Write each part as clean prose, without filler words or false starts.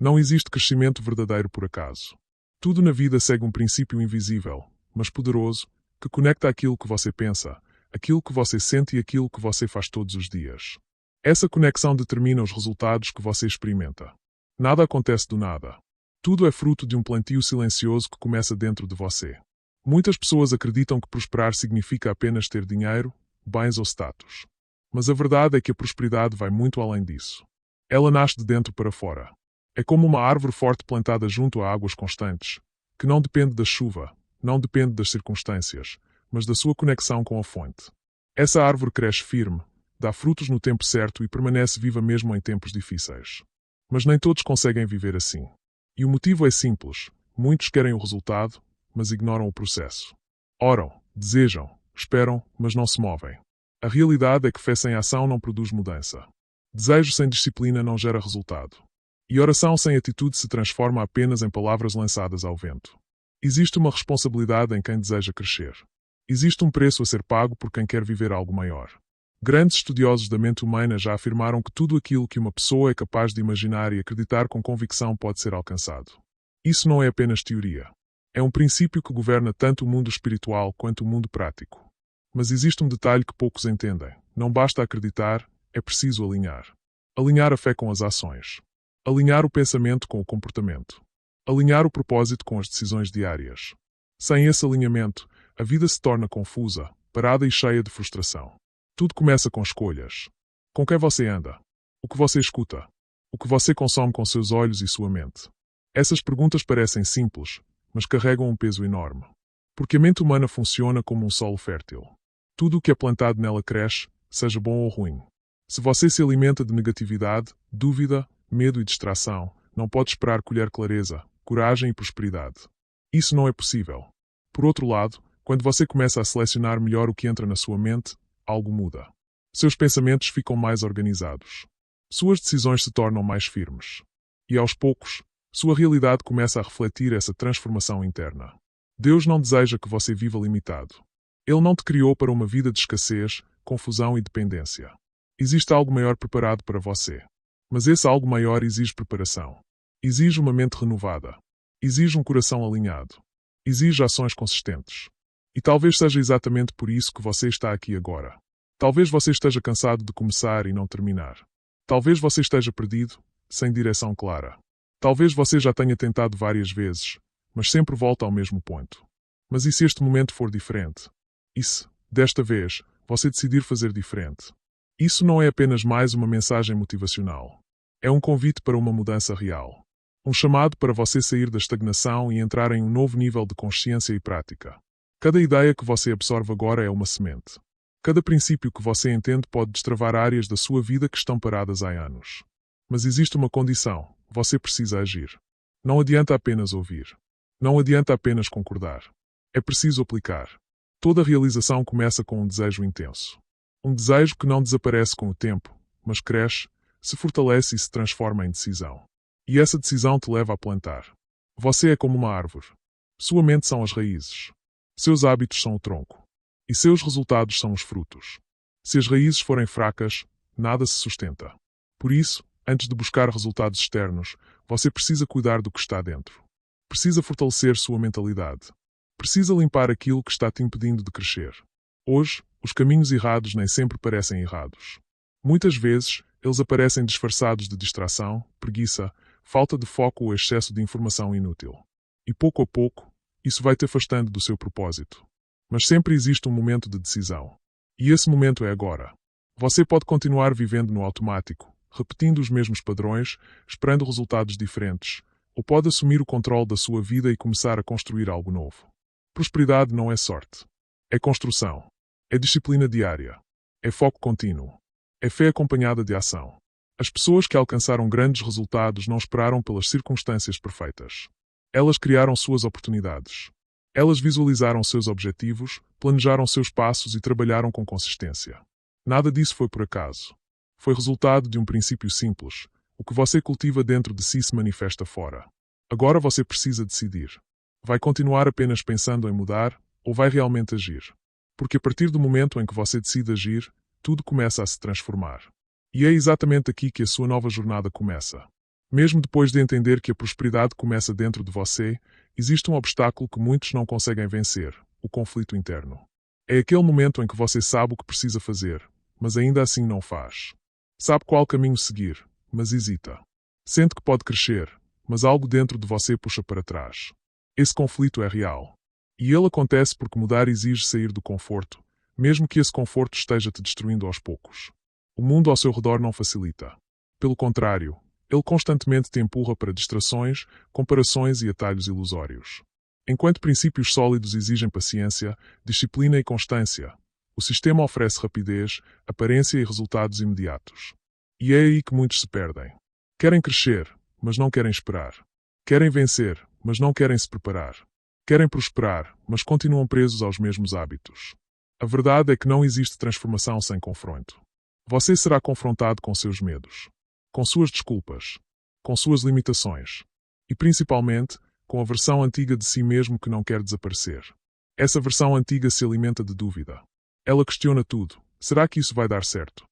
Não existe crescimento verdadeiro por acaso. Tudo na vida segue um princípio invisível, mas poderoso, que conecta aquilo que você pensa, aquilo que você sente e aquilo que você faz todos os dias. Essa conexão determina os resultados que você experimenta. Nada acontece do nada. Tudo é fruto de um plantio silencioso que começa dentro de você. Muitas pessoas acreditam que prosperar significa apenas ter dinheiro, bens ou status. Mas a verdade é que a prosperidade vai muito além disso. Ela nasce de dentro para fora. É como uma árvore forte plantada junto a águas constantes, que não depende da chuva, não depende das circunstâncias, mas da sua conexão com a fonte. Essa árvore cresce firme, dá frutos no tempo certo e permanece viva mesmo em tempos difíceis. Mas nem todos conseguem viver assim. E o motivo é simples: muitos querem o resultado, mas ignoram o processo. Oram, desejam, esperam, mas não se movem. A realidade é que fé sem ação não produz mudança. Desejo sem disciplina não gera resultado. E oração sem atitude se transforma apenas em palavras lançadas ao vento. Existe uma responsabilidade em quem deseja crescer. Existe um preço a ser pago por quem quer viver algo maior. Grandes estudiosos da mente humana já afirmaram que tudo aquilo que uma pessoa é capaz de imaginar e acreditar com convicção pode ser alcançado. Isso não é apenas teoria. É um princípio que governa tanto o mundo espiritual quanto o mundo prático. Mas existe um detalhe que poucos entendem. Não basta acreditar, é preciso alinhar. Alinhar a fé com as ações. Alinhar o pensamento com o comportamento. Alinhar o propósito com as decisões diárias. Sem esse alinhamento, a vida se torna confusa, parada e cheia de frustração. Tudo começa com escolhas. Com quem você anda? O que você escuta? O que você consome com seus olhos e sua mente? Essas perguntas parecem simples, mas carregam um peso enorme. Porque a mente humana funciona como um solo fértil. Tudo o que é plantado nela cresce, seja bom ou ruim. Se você se alimenta de negatividade, dúvida, medo e distração, não pode esperar colher clareza, coragem e prosperidade. Isso não é possível. Por outro lado, quando você começa a selecionar melhor o que entra na sua mente, algo muda. Seus pensamentos ficam mais organizados. Suas decisões se tornam mais firmes. E aos poucos, sua realidade começa a refletir essa transformação interna. Deus não deseja que você viva limitado. Ele não te criou para uma vida de escassez, confusão e dependência. Existe algo maior preparado para você. Mas esse algo maior exige preparação. Exige uma mente renovada. Exige um coração alinhado. Exige ações consistentes. E talvez seja exatamente por isso que você está aqui agora. Talvez você esteja cansado de começar e não terminar. Talvez você esteja perdido, sem direção clara. Talvez você já tenha tentado várias vezes, mas sempre volta ao mesmo ponto. Mas e se este momento for diferente? E se, desta vez, você decidir fazer diferente? Isso não é apenas mais uma mensagem motivacional. É um convite para uma mudança real. Um chamado para você sair da estagnação e entrar em um novo nível de consciência e prática. Cada ideia que você absorve agora é uma semente. Cada princípio que você entende pode destravar áreas da sua vida que estão paradas há anos. Mas existe uma condição: você precisa agir. Não adianta apenas ouvir. Não adianta apenas concordar. É preciso aplicar. Toda realização começa com um desejo intenso. Um desejo que não desaparece com o tempo, mas cresce, se fortalece e se transforma em decisão. E essa decisão te leva a plantar. Você é como uma árvore. Sua mente são as raízes. Seus hábitos são o tronco. E seus resultados são os frutos. Se as raízes forem fracas, nada se sustenta. Por isso, antes de buscar resultados externos, você precisa cuidar do que está dentro. Precisa fortalecer sua mentalidade. Precisa limpar aquilo que está te impedindo de crescer. Hoje, os caminhos errados nem sempre parecem errados. Muitas vezes, eles aparecem disfarçados de distração, preguiça, falta de foco ou excesso de informação inútil. E pouco a pouco, isso vai te afastando do seu propósito. Mas sempre existe um momento de decisão. E esse momento é agora. Você pode continuar vivendo no automático, repetindo os mesmos padrões, esperando resultados diferentes, ou pode assumir o controle da sua vida e começar a construir algo novo. Prosperidade não é sorte. É construção. É disciplina diária. É foco contínuo. É fé acompanhada de ação. As pessoas que alcançaram grandes resultados não esperaram pelas circunstâncias perfeitas. Elas criaram suas oportunidades. Elas visualizaram seus objetivos, planejaram seus passos e trabalharam com consistência. Nada disso foi por acaso. Foi resultado de um princípio simples: o que você cultiva dentro de si se manifesta fora. Agora você precisa decidir. Vai continuar apenas pensando em mudar, ou vai realmente agir? Porque a partir do momento em que você decide agir, tudo começa a se transformar. E é exatamente aqui que a sua nova jornada começa. Mesmo depois de entender que a prosperidade começa dentro de você, existe um obstáculo que muitos não conseguem vencer: o conflito interno. É aquele momento em que você sabe o que precisa fazer, mas ainda assim não faz. Sabe qual caminho seguir, mas hesita. Sente que pode crescer, mas algo dentro de você puxa para trás. Esse conflito é real. E ele acontece porque mudar exige sair do conforto, mesmo que esse conforto esteja te destruindo aos poucos. O mundo ao seu redor não facilita. Pelo contrário, ele constantemente te empurra para distrações, comparações e atalhos ilusórios. Enquanto princípios sólidos exigem paciência, disciplina e constância, o sistema oferece rapidez, aparência e resultados imediatos. E é aí que muitos se perdem. Querem crescer, mas não querem esperar. Querem vencer, mas não querem se preparar. Querem prosperar, mas continuam presos aos mesmos hábitos. A verdade é que não existe transformação sem confronto. Você será confrontado com seus medos, com suas desculpas, com suas limitações e, principalmente, com a versão antiga de si mesmo que não quer desaparecer. Essa versão antiga se alimenta de dúvida. Ela questiona tudo. Será que isso vai dar certo?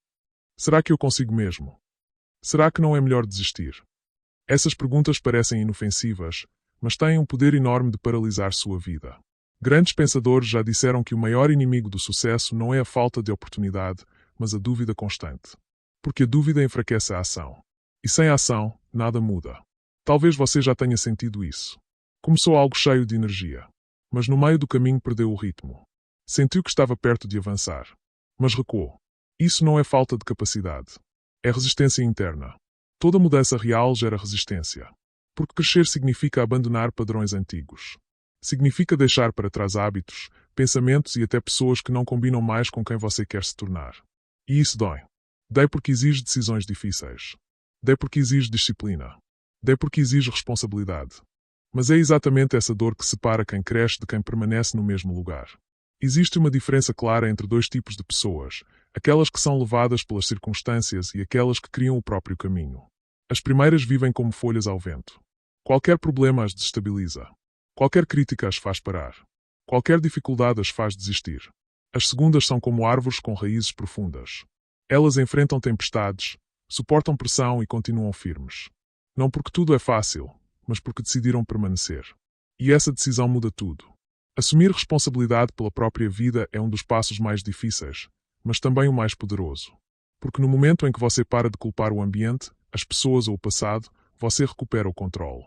Será que eu consigo mesmo? Será que não é melhor desistir? Essas perguntas parecem inofensivas, mas têm um poder enorme de paralisar sua vida. Grandes pensadores já disseram que o maior inimigo do sucesso não é a falta de oportunidade, mas a dúvida constante. Porque a dúvida enfraquece a ação. E sem ação, nada muda. Talvez você já tenha sentido isso. Começou algo cheio de energia, mas no meio do caminho perdeu o ritmo. Sentiu que estava perto de avançar, mas recuou. Isso não é falta de capacidade. É resistência interna. Toda mudança real gera resistência. Porque crescer significa abandonar padrões antigos. Significa deixar para trás hábitos, pensamentos e até pessoas que não combinam mais com quem você quer se tornar. E isso dói. Dói porque exige decisões difíceis. Dói porque exige disciplina. Dói porque exige responsabilidade. Mas é exatamente essa dor que separa quem cresce de quem permanece no mesmo lugar. Existe uma diferença clara entre dois tipos de pessoas: aquelas que são levadas pelas circunstâncias e aquelas que criam o próprio caminho. As primeiras vivem como folhas ao vento. Qualquer problema as desestabiliza. Qualquer crítica as faz parar. Qualquer dificuldade as faz desistir. As segundas são como árvores com raízes profundas. Elas enfrentam tempestades, suportam pressão e continuam firmes. Não porque tudo é fácil, mas porque decidiram permanecer. E essa decisão muda tudo. Assumir responsabilidade pela própria vida é um dos passos mais difíceis, mas também o mais poderoso. Porque no momento em que você para de culpar o ambiente, as pessoas ou o passado, você recupera o controle.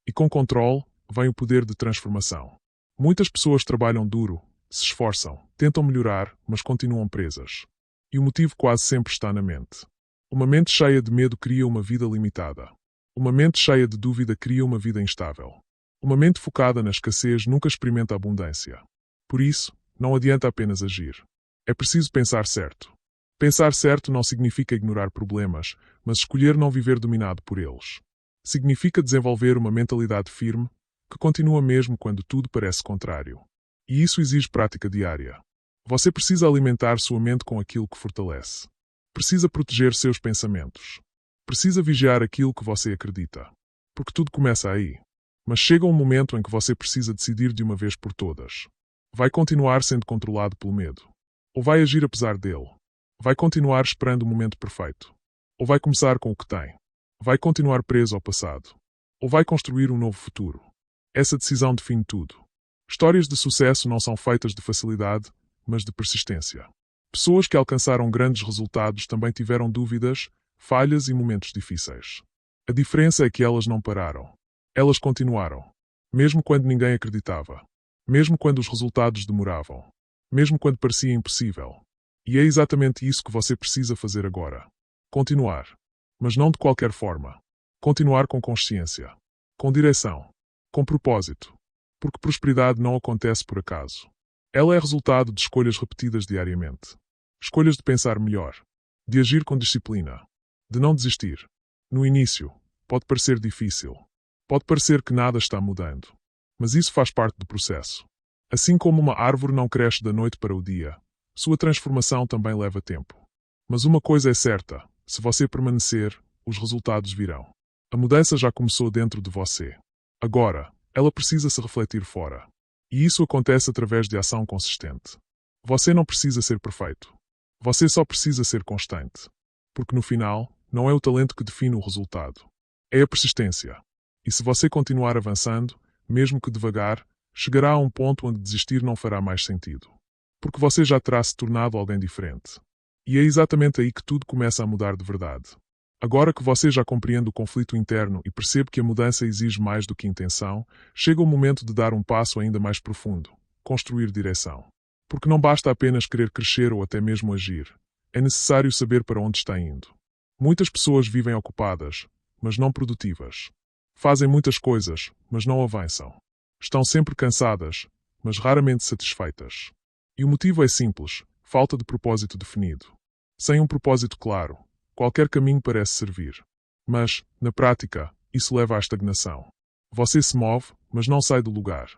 E com controle, vem o poder de transformação. Muitas pessoas trabalham duro, se esforçam, tentam melhorar, mas continuam presas. E o motivo quase sempre está na mente. Uma mente cheia de medo cria uma vida limitada. Uma mente cheia de dúvida cria uma vida instável. Uma mente focada na escassez nunca experimenta abundância. Por isso, não adianta apenas agir. É preciso pensar certo. Pensar certo não significa ignorar problemas, mas escolher não viver dominado por eles. Significa desenvolver uma mentalidade firme, que continua mesmo quando tudo parece contrário. E isso exige prática diária. Você precisa alimentar sua mente com aquilo que fortalece. Precisa proteger seus pensamentos. Precisa vigiar aquilo que você acredita. Porque tudo começa aí. Mas chega um momento em que você precisa decidir de uma vez por todas. Vai continuar sendo controlado pelo medo? Ou vai agir apesar dele? Vai continuar esperando o momento perfeito? Ou vai começar com o que tem? Vai continuar preso ao passado? Ou vai construir um novo futuro? Essa decisão define tudo. Histórias de sucesso não são feitas de facilidade, mas de persistência. Pessoas que alcançaram grandes resultados também tiveram dúvidas, falhas e momentos difíceis. A diferença é que elas não pararam. Elas continuaram. Mesmo quando ninguém acreditava. Mesmo quando os resultados demoravam. Mesmo quando parecia impossível. E é exatamente isso que você precisa fazer agora. Continuar. Mas não de qualquer forma. Continuar com consciência. Com direção. Com propósito. Porque prosperidade não acontece por acaso. Ela é resultado de escolhas repetidas diariamente. Escolhas de pensar melhor. De agir com disciplina. De não desistir. No início, pode parecer difícil. Pode parecer que nada está mudando. Mas isso faz parte do processo. Assim como uma árvore não cresce da noite para o dia, sua transformação também leva tempo. Mas uma coisa é certa: se você permanecer, os resultados virão. A mudança já começou dentro de você. Agora, ela precisa se refletir fora. E isso acontece através de ação consistente. Você não precisa ser perfeito. Você só precisa ser constante. Porque no final, não é o talento que define o resultado. É a persistência. E se você continuar avançando, mesmo que devagar, chegará a um ponto onde desistir não fará mais sentido. Porque você já terá se tornado alguém diferente. E é exatamente aí que tudo começa a mudar de verdade. Agora que você já compreende o conflito interno e percebe que a mudança exige mais do que intenção, chega o momento de dar um passo ainda mais profundo, construir direção. Porque não basta apenas querer crescer ou até mesmo agir. É necessário saber para onde está indo. Muitas pessoas vivem ocupadas, mas não produtivas. Fazem muitas coisas, mas não avançam. Estão sempre cansadas, mas raramente satisfeitas. E o motivo é simples: falta de propósito definido. Sem um propósito claro, qualquer caminho parece servir. Mas, na prática, isso leva à estagnação. Você se move, mas não sai do lugar.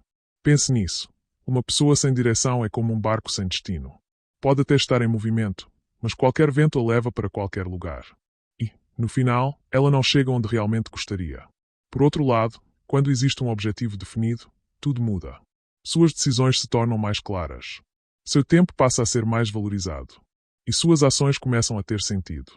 Pense nisso. Uma pessoa sem direção é como um barco sem destino. Pode até estar em movimento, mas qualquer vento a leva para qualquer lugar. E, no final, ela não chega onde realmente gostaria. Por outro lado, quando existe um objetivo definido, tudo muda. Suas decisões se tornam mais claras. Seu tempo passa a ser mais valorizado. E suas ações começam a ter sentido.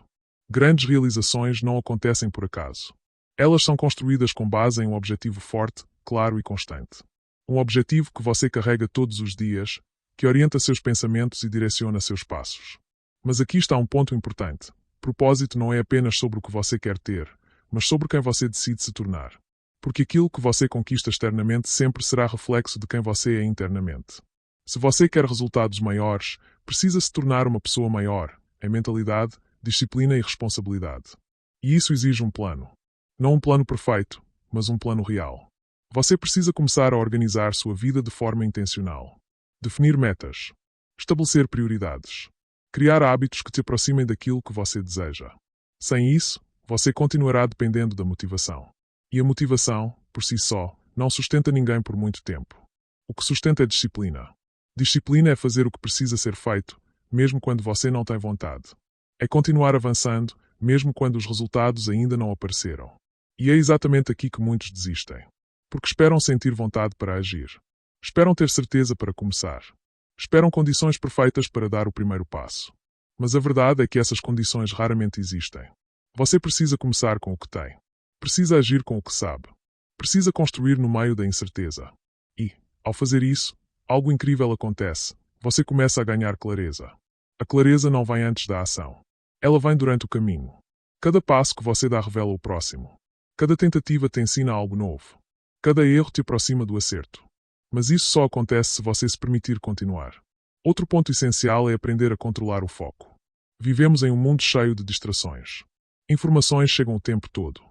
Grandes realizações não acontecem por acaso. Elas são construídas com base em um objetivo forte, claro e constante. Um objetivo que você carrega todos os dias, que orienta seus pensamentos e direciona seus passos. Mas aqui está um ponto importante. Propósito não é apenas sobre o que você quer ter, mas sobre quem você decide se tornar. Porque aquilo que você conquista externamente sempre será reflexo de quem você é internamente. Se você quer resultados maiores, precisa se tornar uma pessoa maior, em mentalidade, disciplina e responsabilidade. E isso exige um plano. Não um plano perfeito, mas um plano real. Você precisa começar a organizar sua vida de forma intencional. Definir metas. Estabelecer prioridades. Criar hábitos que te aproximem daquilo que você deseja. Sem isso, você continuará dependendo da motivação. E a motivação, por si só, não sustenta ninguém por muito tempo. O que sustenta é disciplina. Disciplina é fazer o que precisa ser feito, mesmo quando você não tem vontade. É continuar avançando, mesmo quando os resultados ainda não apareceram. E é exatamente aqui que muitos desistem. Porque esperam sentir vontade para agir. Esperam ter certeza para começar. Esperam condições perfeitas para dar o primeiro passo. Mas a verdade é que essas condições raramente existem. Você precisa começar com o que tem. Precisa agir com o que sabe. Precisa construir no meio da incerteza. E, ao fazer isso, algo incrível acontece. Você começa a ganhar clareza. A clareza não vem antes da ação. Ela vem durante o caminho. Cada passo que você dá revela o próximo. Cada tentativa te ensina algo novo. Cada erro te aproxima do acerto. Mas isso só acontece se você se permitir continuar. Outro ponto essencial é aprender a controlar o foco. Vivemos em um mundo cheio de distrações. Informações chegam o tempo todo.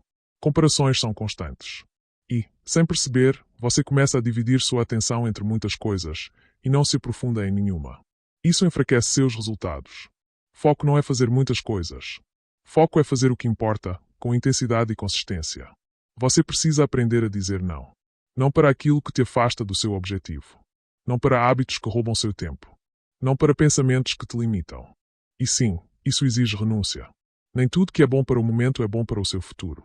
Comparações são constantes. E, sem perceber, você começa a dividir sua atenção entre muitas coisas e não se aprofunda em nenhuma. Isso enfraquece seus resultados. Foco não é fazer muitas coisas. Foco é fazer o que importa, com intensidade e consistência. Você precisa aprender a dizer não. Não para aquilo que te afasta do seu objetivo. Não para hábitos que roubam seu tempo. Não para pensamentos que te limitam. E sim, isso exige renúncia. Nem tudo que é bom para o momento é bom para o seu futuro.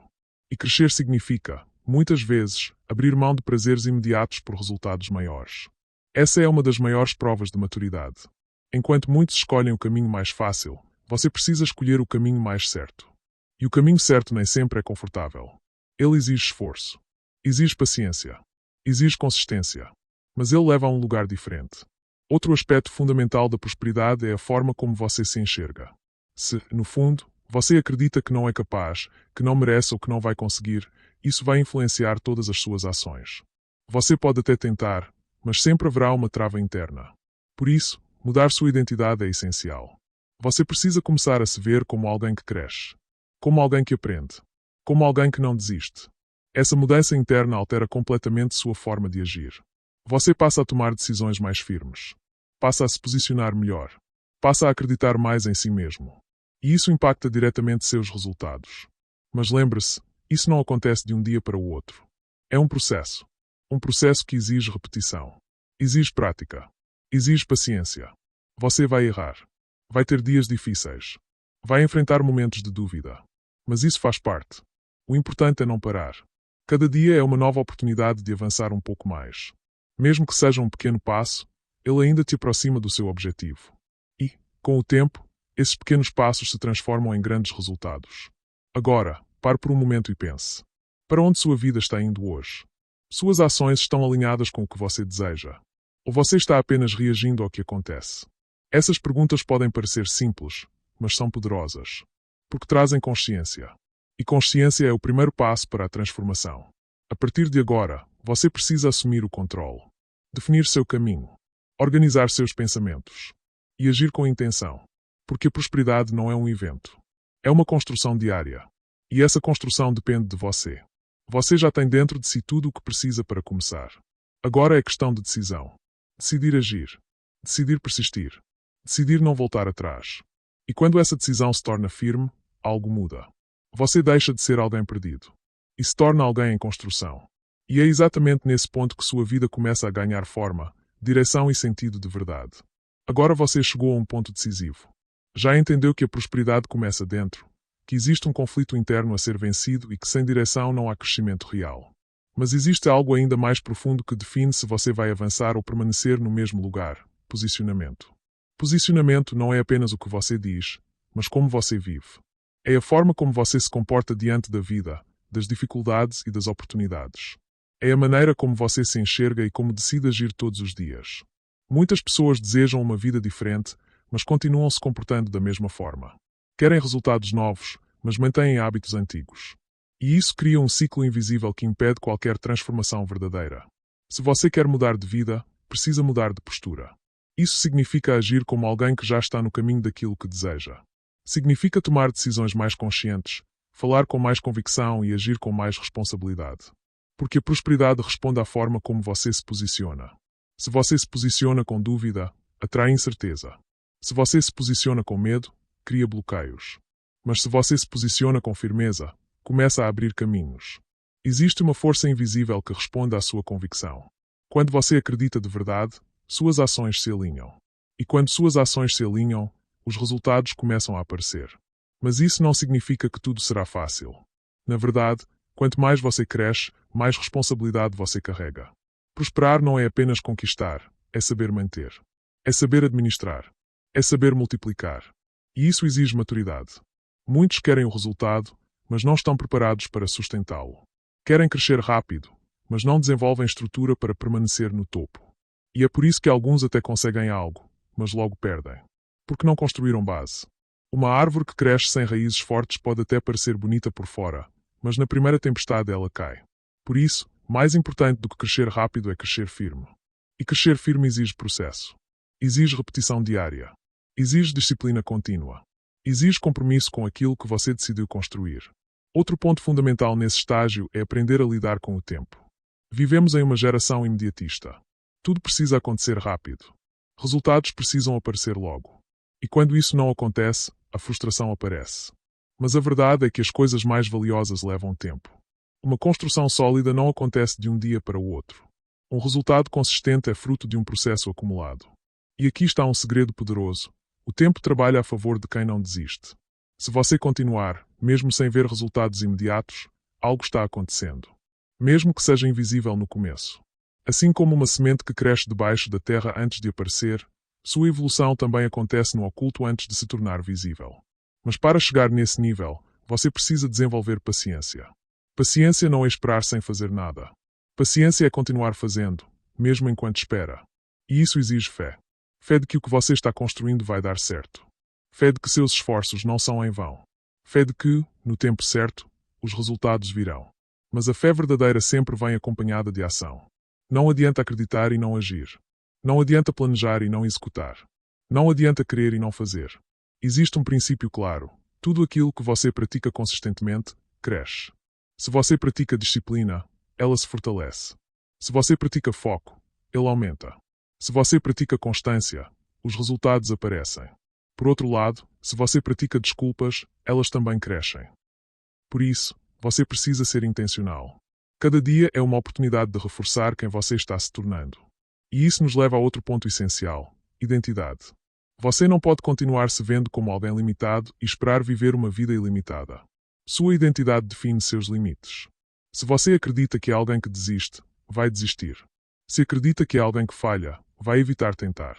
E crescer significa, muitas vezes, abrir mão de prazeres imediatos por resultados maiores. Essa é uma das maiores provas de maturidade. Enquanto muitos escolhem o caminho mais fácil, você precisa escolher o caminho mais certo. E o caminho certo nem sempre é confortável. Ele exige esforço. Exige paciência. Exige consistência. Mas ele leva a um lugar diferente. Outro aspecto fundamental da prosperidade é a forma como você se enxerga. Se, no fundo, você acredita que não é capaz, que não merece ou que não vai conseguir, isso vai influenciar todas as suas ações. Você pode até tentar, mas sempre haverá uma trava interna. Por isso, mudar sua identidade é essencial. Você precisa começar a se ver como alguém que cresce. Como alguém que aprende. Como alguém que não desiste. Essa mudança interna altera completamente sua forma de agir. Você passa a tomar decisões mais firmes. Passa a se posicionar melhor. Passa a acreditar mais em si mesmo. E isso impacta diretamente seus resultados. Mas lembre-se, isso não acontece de um dia para o outro. É um processo. Um processo que exige repetição. Exige prática. Exige paciência. Você vai errar. Vai ter dias difíceis. Vai enfrentar momentos de dúvida. Mas isso faz parte. O importante é não parar. Cada dia é uma nova oportunidade de avançar um pouco mais. Mesmo que seja um pequeno passo, ele ainda te aproxima do seu objetivo. E, com o tempo, esses pequenos passos se transformam em grandes resultados. Agora, pare por um momento e pense. Para onde sua vida está indo hoje? Suas ações estão alinhadas com o que você deseja? Ou você está apenas reagindo ao que acontece? Essas perguntas podem parecer simples, mas são poderosas, porque trazem consciência. E consciência é o primeiro passo para a transformação. A partir de agora, você precisa assumir o controle, definir seu caminho, organizar seus pensamentos e agir com intenção. Porque a prosperidade não é um evento. É uma construção diária. E essa construção depende de você. Você já tem dentro de si tudo o que precisa para começar. Agora é questão de decisão. Decidir agir. Decidir persistir. Decidir não voltar atrás. E quando essa decisão se torna firme, algo muda. Você deixa de ser alguém perdido e se torna alguém em construção. E é exatamente nesse ponto que sua vida começa a ganhar forma, direção e sentido de verdade. Agora você chegou a um ponto decisivo. Já entendeu que a prosperidade começa dentro, que existe um conflito interno a ser vencido e que sem direção não há crescimento real. Mas existe algo ainda mais profundo que define se você vai avançar ou permanecer no mesmo lugar: posicionamento. Posicionamento não é apenas o que você diz, mas como você vive. É a forma como você se comporta diante da vida, das dificuldades e das oportunidades. É a maneira como você se enxerga e como decide agir todos os dias. Muitas pessoas desejam uma vida diferente, mas continuam se comportando da mesma forma. Querem resultados novos, mas mantêm hábitos antigos. E isso cria um ciclo invisível que impede qualquer transformação verdadeira. Se você quer mudar de vida, precisa mudar de postura. Isso significa agir como alguém que já está no caminho daquilo que deseja. Significa tomar decisões mais conscientes, falar com mais convicção e agir com mais responsabilidade. Porque a prosperidade responde à forma como você se posiciona. Se você se posiciona com dúvida, atrai incerteza. Se você se posiciona com medo, cria bloqueios. Mas se você se posiciona com firmeza, começa a abrir caminhos. Existe uma força invisível que responde à sua convicção. Quando você acredita de verdade, suas ações se alinham. E quando suas ações se alinham, os resultados começam a aparecer. Mas isso não significa que tudo será fácil. Na verdade, quanto mais você cresce, mais responsabilidade você carrega. Prosperar não é apenas conquistar, é saber manter. É saber administrar. É saber multiplicar. E isso exige maturidade. Muitos querem o resultado, mas não estão preparados para sustentá-lo. Querem crescer rápido, mas não desenvolvem estrutura para permanecer no topo. E é por isso que alguns até conseguem algo, mas logo perdem. Porque não construíram base. Uma árvore que cresce sem raízes fortes pode até parecer bonita por fora, mas na primeira tempestade ela cai. Por isso, mais importante do que crescer rápido é crescer firme. E crescer firme exige processo. Exige repetição diária. Exige disciplina contínua. Exige compromisso com aquilo que você decidiu construir. Outro ponto fundamental nesse estágio é aprender a lidar com o tempo. Vivemos em uma geração imediatista. Tudo precisa acontecer rápido. Resultados precisam aparecer logo. E quando isso não acontece, a frustração aparece. Mas a verdade é que as coisas mais valiosas levam tempo. Uma construção sólida não acontece de um dia para o outro. Um resultado consistente é fruto de um processo acumulado. E aqui está um segredo poderoso. O tempo trabalha a favor de quem não desiste. Se você continuar, mesmo sem ver resultados imediatos, algo está acontecendo. Mesmo que seja invisível no começo. Assim como uma semente que cresce debaixo da terra antes de aparecer, sua evolução também acontece no oculto antes de se tornar visível. Mas para chegar nesse nível, você precisa desenvolver paciência. Paciência não é esperar sem fazer nada. Paciência é continuar fazendo, mesmo enquanto espera. E isso exige fé. Fé de que o que você está construindo vai dar certo. Fé de que seus esforços não são em vão. Fé de que, no tempo certo, os resultados virão. Mas a fé verdadeira sempre vem acompanhada de ação. Não adianta acreditar e não agir. Não adianta planejar e não executar. Não adianta crer e não fazer. Existe um princípio claro. Tudo aquilo que você pratica consistentemente, cresce. Se você pratica disciplina, ela se fortalece. Se você pratica foco, ele aumenta. Se você pratica constância, os resultados aparecem. Por outro lado, se você pratica desculpas, elas também crescem. Por isso, você precisa ser intencional. Cada dia é uma oportunidade de reforçar quem você está se tornando. E isso nos leva a outro ponto essencial: identidade. Você não pode continuar se vendo como alguém limitado e esperar viver uma vida ilimitada. Sua identidade define seus limites. Se você acredita que é alguém que desiste, vai desistir. Se acredita que é alguém que falha, vai evitar tentar.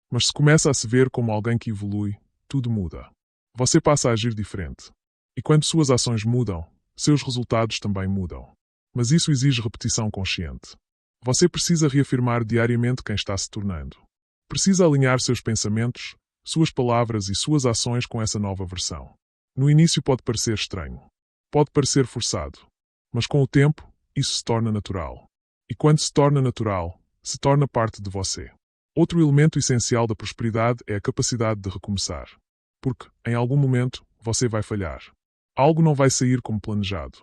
Mas se começa a se ver como alguém que evolui, tudo muda. Você passa a agir diferente. E quando suas ações mudam, seus resultados também mudam. Mas isso exige repetição consciente. Você precisa reafirmar diariamente quem está se tornando. Precisa alinhar seus pensamentos, suas palavras e suas ações com essa nova versão. No início pode parecer estranho. Pode parecer forçado. Mas com o tempo, isso se torna natural. E quando se torna natural, se torna parte de você. Outro elemento essencial da prosperidade é a capacidade de recomeçar. Porque, em algum momento, você vai falhar. Algo não vai sair como planejado.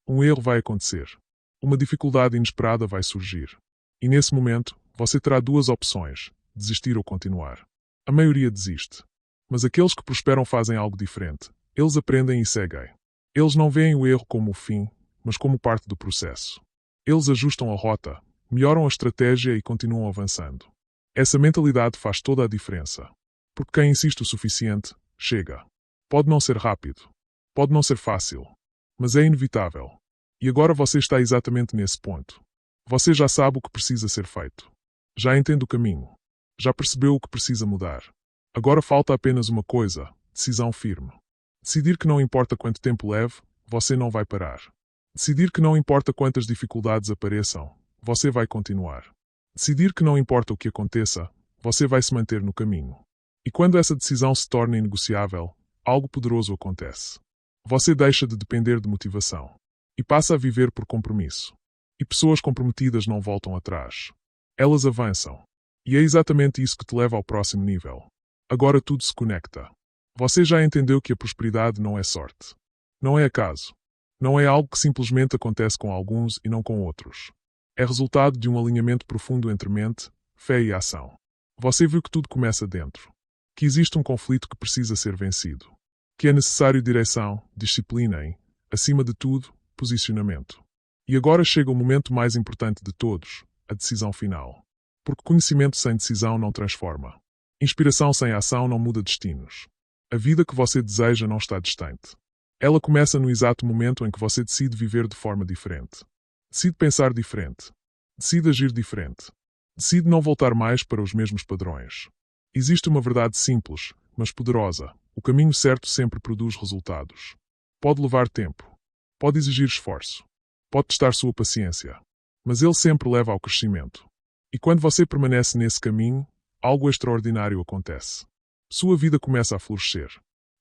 Um erro vai acontecer. Uma dificuldade inesperada vai surgir. E nesse momento, você terá duas opções: desistir ou continuar. A maioria desiste. Mas aqueles que prosperam fazem algo diferente. Eles aprendem e seguem. Eles não veem o erro como o fim, mas como parte do processo. Eles ajustam a rota, melhoram a estratégia e continuam avançando. Essa mentalidade faz toda a diferença. Porque quem insiste o suficiente, chega. Pode não ser rápido. Pode não ser fácil. Mas é inevitável. E agora você está exatamente nesse ponto. Você já sabe o que precisa ser feito. Já entende o caminho. Já percebeu o que precisa mudar. Agora falta apenas uma coisa: decisão firme. Decidir que não importa quanto tempo leve, você não vai parar. Decidir que não importa quantas dificuldades apareçam, você vai continuar. Decidir que não importa o que aconteça, você vai se manter no caminho. E quando essa decisão se torna inegociável, algo poderoso acontece. Você deixa de depender de motivação. E passa a viver por compromisso. E pessoas comprometidas não voltam atrás. Elas avançam. E é exatamente isso que te leva ao próximo nível. Agora tudo se conecta. Você já entendeu que a prosperidade não é sorte. Não é acaso. Não é algo que simplesmente acontece com alguns e não com outros. É resultado de um alinhamento profundo entre mente, fé e ação. Você viu que tudo começa dentro. Que existe um conflito que precisa ser vencido. Que é necessário direção, disciplina e, acima de tudo, posicionamento. E agora chega o momento mais importante de todos, a decisão final. Porque conhecimento sem decisão não transforma. Inspiração sem ação não muda destinos. A vida que você deseja não está distante. Ela começa no exato momento em que você decide viver de forma diferente. Decide pensar diferente. Decide agir diferente. Decide não voltar mais para os mesmos padrões. Existe uma verdade simples, mas poderosa. O caminho certo sempre produz resultados. Pode levar tempo. Pode exigir esforço. Pode testar sua paciência. Mas ele sempre leva ao crescimento. E quando você permanece nesse caminho, algo extraordinário acontece. Sua vida começa a florescer.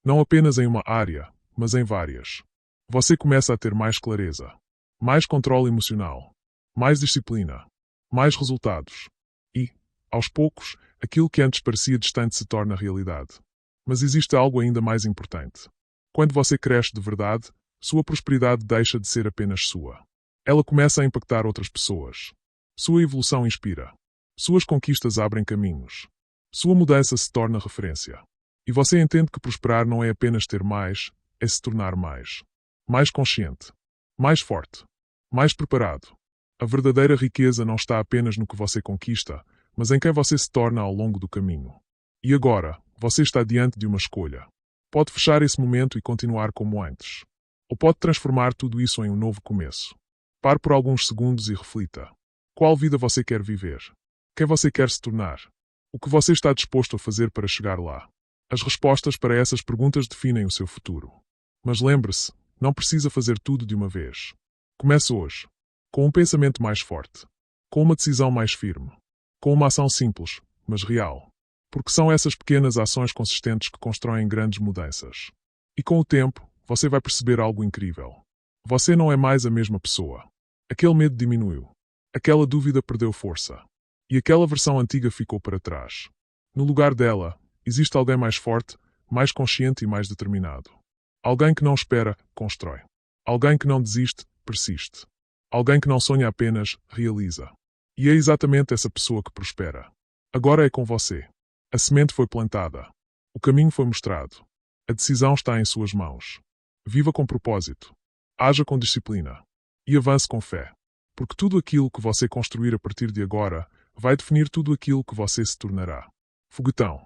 Não apenas em uma área, mas em várias. Você começa a ter mais clareza, mais controle emocional, mais disciplina, mais resultados. E, aos poucos, aquilo que antes parecia distante se torna realidade. Mas existe algo ainda mais importante. Quando você cresce de verdade, sua prosperidade deixa de ser apenas sua. Ela começa a impactar outras pessoas. Sua evolução inspira. Suas conquistas abrem caminhos. Sua mudança se torna referência. E você entende que prosperar não é apenas ter mais, é se tornar mais. Mais consciente. Mais forte. Mais preparado. A verdadeira riqueza não está apenas no que você conquista, mas em quem você se torna ao longo do caminho. E agora, você está diante de uma escolha. Pode fechar esse momento e continuar como antes. Ou pode transformar tudo isso em um novo começo. Pare por alguns segundos e reflita. Qual vida você quer viver? Quem você quer se tornar? O que você está disposto a fazer para chegar lá? As respostas para essas perguntas definem o seu futuro. Mas lembre-se, não precisa fazer tudo de uma vez. Comece hoje. Com um pensamento mais forte. Com uma decisão mais firme. Com uma ação simples, mas real. Porque são essas pequenas ações consistentes que constroem grandes mudanças. E com o tempo, você vai perceber algo incrível. Você não é mais a mesma pessoa. Aquele medo diminuiu. Aquela dúvida perdeu força. E aquela versão antiga ficou para trás. No lugar dela, existe alguém mais forte, mais consciente e mais determinado. Alguém que não espera, constrói. Alguém que não desiste, persiste. Alguém que não sonha apenas, realiza. E é exatamente essa pessoa que prospera. Agora é com você. A semente foi plantada. O caminho foi mostrado. A decisão está em suas mãos. Viva com propósito. Haja com disciplina. E avance com fé. Porque tudo aquilo que você construir a partir de agora vai definir tudo aquilo que você se tornará. Foguetão.